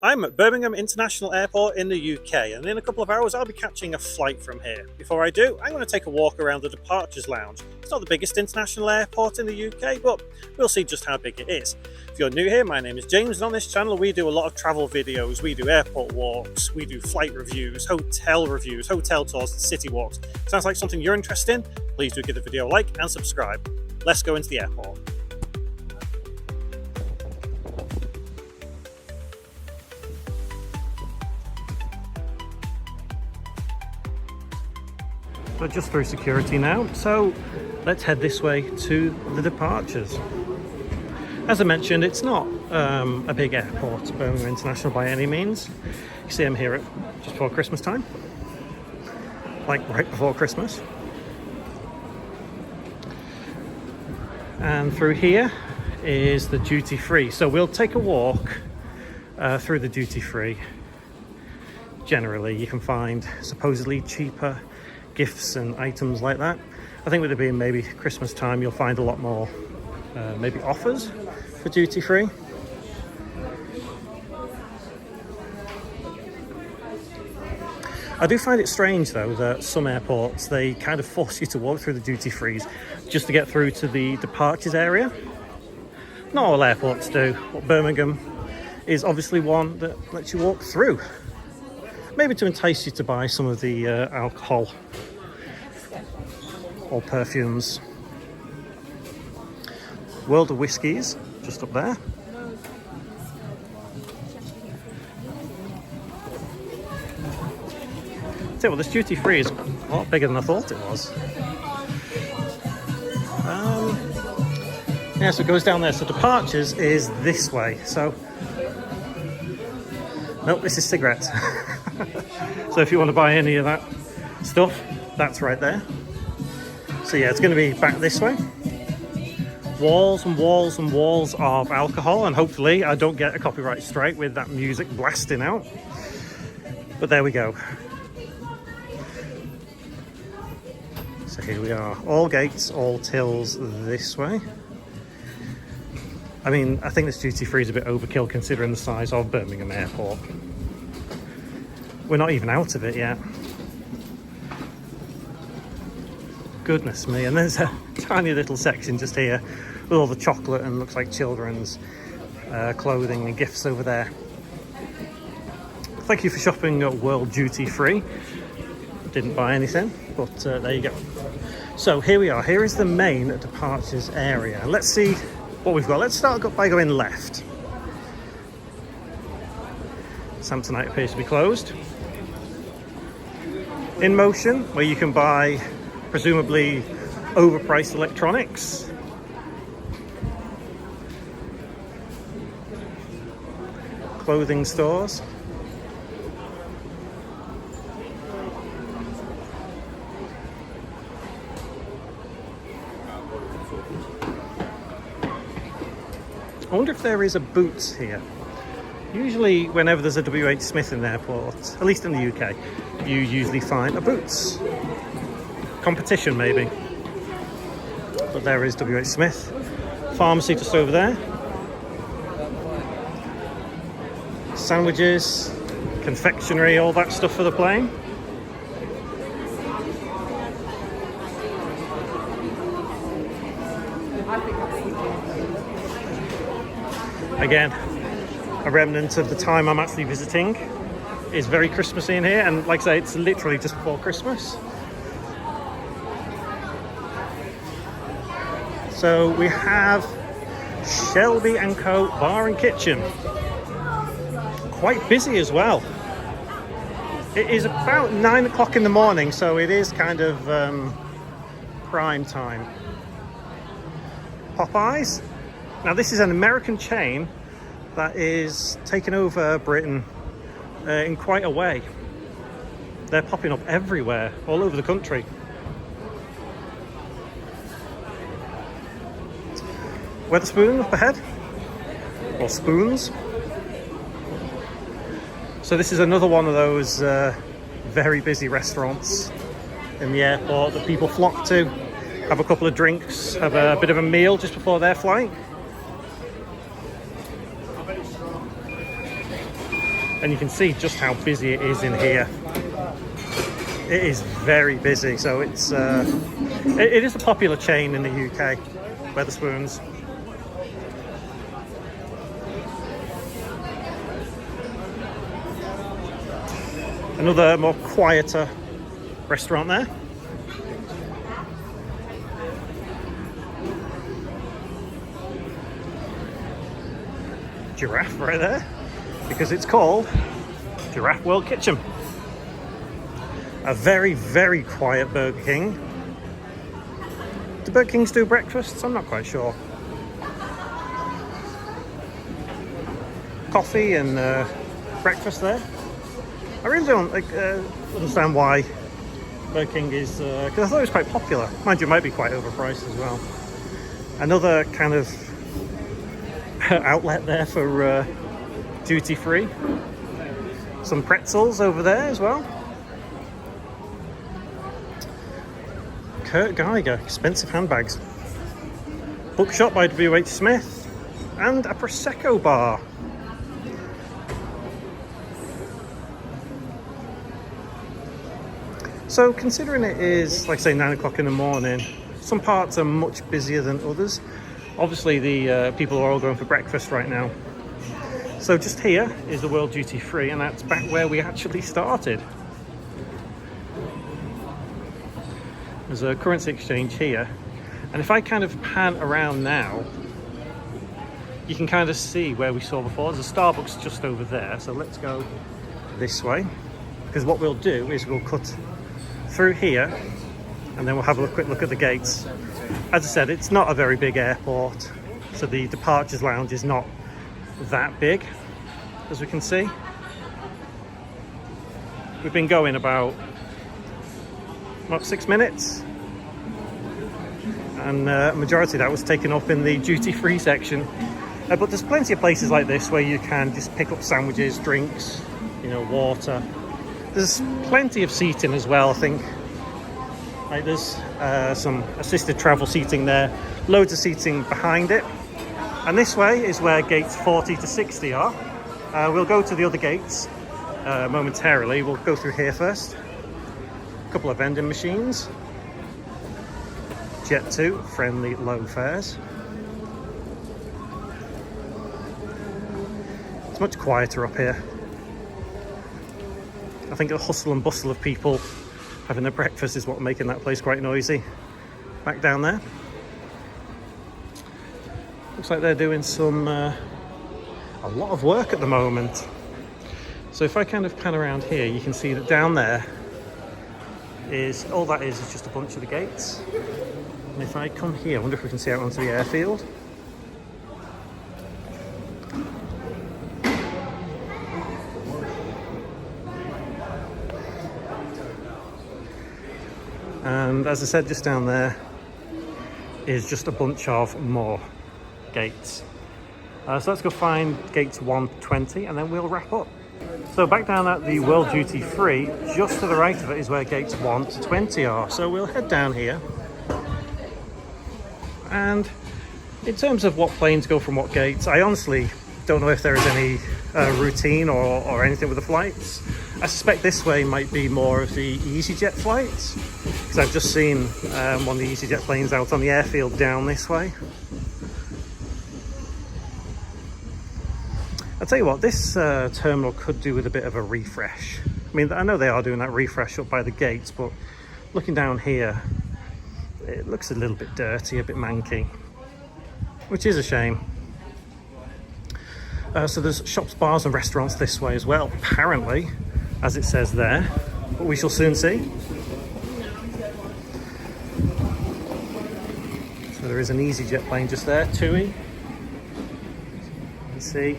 I'm at Birmingham International Airport in the UK, and in a couple of hours I'll be catching a flight from here. Before I do, I'm going to take a walk around the departures lounge. It's not the biggest international airport in the UK, but we'll see just how big it is. If you're new here, my name is James, and on this channel we do a lot of travel videos. We do airport walks, we do flight reviews, hotel tours, and city walks. Sounds like something you're interested in? Please do give the video a like and subscribe. Let's go into the airport. We're just through security now, so let's head this way to the departures. As I mentioned, it's not a big airport, Birmingham International, by any means. You see I'm here at just before Christmas time, like right before Christmas. And through here is the duty free, so we'll take a walk through the duty free. Generally, you can find supposedly cheaper gifts and items like that. I think with it being maybe Christmas time, you'll find a lot more maybe offers for duty free. I do find it strange though that some airports, they kind of force you to walk through the duty frees just to get through to the departures area. Not all airports do, but Birmingham is obviously one that lets you walk through. Maybe to entice you to buy some of the alcohol or perfumes. World of Whiskies, just up there. So, well, this duty free is a lot bigger than I thought it was. Yeah, so it goes down there. So departures is this way. So, nope, this is cigarettes. So if you want to buy any of that stuff, that's right there. So yeah, it's going to be back this way. Walls and walls and walls of alcohol, and hopefully I don't get a copyright strike with that music blasting out. But there we go. So here we are. All gates, all tills this way. I mean, I think this duty free is a bit overkill considering the size of Birmingham Airport. We're not even out of it yet. Goodness me, and there's a tiny little section just here with all the chocolate and looks like children's clothing and gifts over there. Thank you for shopping at World Duty Free. Didn't buy anything, but there you go. So here we are. Here is the main departures area. Let's see what we've got. Let's start by going left. Samsonite appears to be closed. In Motion, where you can buy presumably overpriced electronics. Clothing stores. I wonder if there is a Boots here. Usually whenever there's a WH Smith in the airport, at least in the UK, you usually find a Boots. Competition maybe. But there is WH Smith. Pharmacy just over there. Sandwiches, confectionery, all that stuff for the plane. Again, a remnant of the time I'm actually visiting. Is very Christmassy in here, and like I say, it's literally just before Christmas. So we have Shelby & Co. Bar and Kitchen. Quite busy as well. It is about 9 o'clock in the morning, so it is kind of prime time. Popeyes. Now this is an American chain that is taking over Britain in quite a way. They're popping up everywhere, all over the country. Wetherspoon up ahead, or Spoons. So this is another one of those very busy restaurants in the airport that people flock to, have a couple of drinks, have a bit of a meal just before their flight. and you can see just how busy it is in here. It is very busy, so it is a popular chain in the UK, Wetherspoons. Another more quieter restaurant there. Giraffe right there, because it's called Giraffe World Kitchen. A very, very quiet Burger King. Do Burger Kings do breakfasts? I'm not quite sure. Coffee and breakfast there. I really don't understand why Burger King is, because I thought it was quite popular. Mind you, it might be quite overpriced as well. Another kind of outlet there for duty free. Some pretzels over there as well. Kurt Geiger, expensive handbags. Bookshop by WH Smith, and a Prosecco bar. So considering it is, like I say, 9 o'clock in the morning, some parts are much busier than others. Obviously the people are all going for breakfast right now. So just here is the World Duty Free, and that's back where we actually started. There's a currency exchange here, and if I kind of pan around now, you can kind of see where we saw before. There's a Starbucks just over there, so let's go this way, because what we'll do is we'll cut through here and then we'll have a quick look at the gates. As I said, it's not a very big airport, so the departures lounge is not that big, as we can see. We've been going about 6 minutes, and majority of that was taken up in the duty-free section. But there's plenty of places like this where you can just pick up sandwiches, drinks, water. There's plenty of seating as well, I think. Like there's some assisted travel seating there, loads of seating behind it. And this way is where gates 40 to 60 are. We'll go to the other gates momentarily. We'll go through here first. A couple of vending machines. Jet 2, friendly low fares. It's much quieter up here. I think the hustle and bustle of people having their breakfast is what's making that place quite noisy. Back down there. Looks like they're doing a lot of work at the moment. So if I kind of pan around here, you can see that down there is just a bunch of the gates. And if I come here, I wonder if we can see out onto the airfield. And as I said, just down there is just a bunch of more gates. So let's go find gates 120 and then we'll wrap up. So back down at the World Duty Free, just to the right of it is where gates 1 to 20 are. So we'll head down here. And in terms of what planes go from what gates, I honestly don't know if there is any routine or anything with the flights. I suspect this way might be more of the EasyJet flights, because I've just seen one of the EasyJet planes out on the airfield down this way. I'll tell you what, this terminal could do with a bit of a refresh. I mean, I know they are doing that refresh up by the gates, but looking down here, it looks a little bit dirty, a bit manky, which is a shame. So there's shops, bars and restaurants this way as well, apparently, as it says there, but we shall soon see. So there is an EasyJet plane just there, TUI. You can see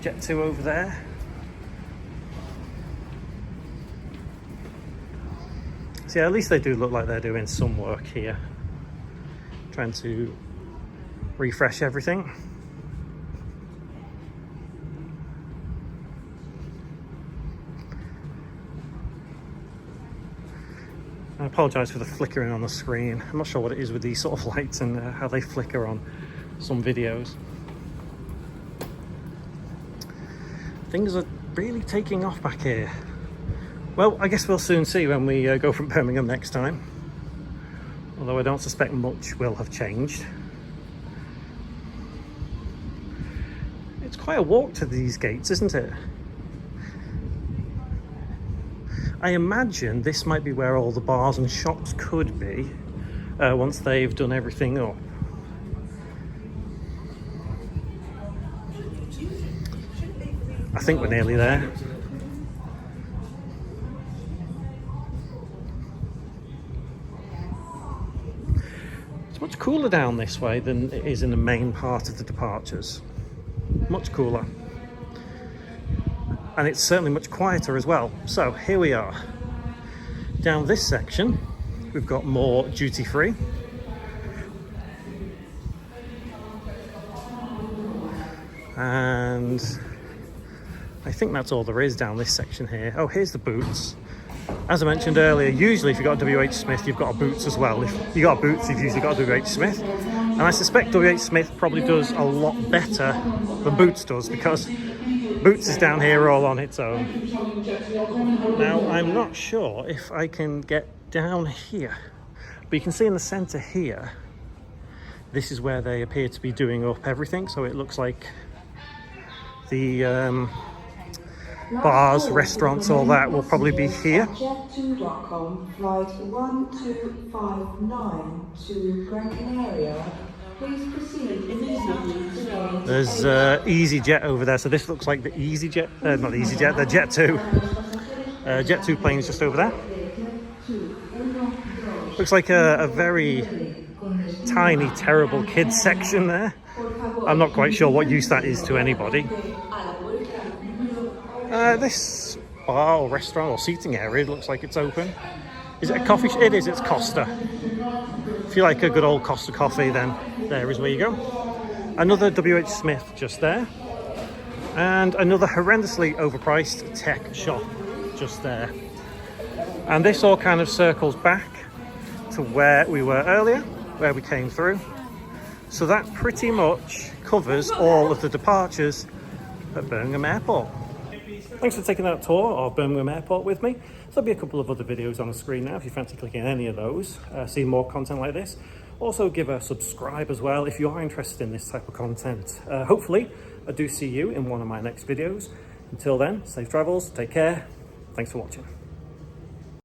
Jet 2 over there. So yeah, at least they do look like they're doing some work here, trying to refresh everything. I apologise for the flickering on the screen. I'm not sure what it is with these sort of lights and how they flicker on some videos. I Things are really taking off back here. Well, I guess we'll soon see when we go from Birmingham next time. Although I don't suspect much will have changed. It's quite a walk to these gates, isn't it? I imagine this might be where all the bars and shops could be once they've done everything up. I think we're nearly there. It's much cooler down this way than it is in the main part of the departures. Much cooler. And it's certainly much quieter as well. So here we are. Down this section, we've got more duty-free. And I think that's all there is down this section here. Oh, here's the boots. As I mentioned earlier, usually if you've got a WH Smith, you've got a Boots as well. If you've got a Boots, you've usually got a WH Smith. And I suspect WH Smith probably does a lot better than Boots does, because Boots is down here all on its own. Now, I'm not sure if I can get down here, but you can see in the centre here, this is where they appear to be doing up everything. So it looks like the bars, restaurants, all that will probably be here. Jet2.com, flight 1259 to Gran Canaria. Please proceed immediately today. There's EasyJet over there, so this looks like the EasyJet, not EasyJet, the Jet2. Jet2 plane's just over there. Looks like a very tiny, terrible kids section there. I'm not quite sure what use that is to anybody. This bar or restaurant or seating area looks like it's open. Is it a coffee shop? It is, it's Costa. If you like a good old Costa coffee, then there is where you go. Another WH Smith just there. And another horrendously overpriced tech shop just there. And this all kind of circles back to where we were earlier, where we came through. So that pretty much covers all of the departures at Birmingham Airport. Thanks for taking that tour of Birmingham Airport with me. There'll be a couple of other videos on the screen now if you fancy clicking any of those, see more content like this. Also give a subscribe as well if you are interested in this type of content. Hopefully I do see you in one of my next videos. Until then, safe travels, take care, thanks for watching.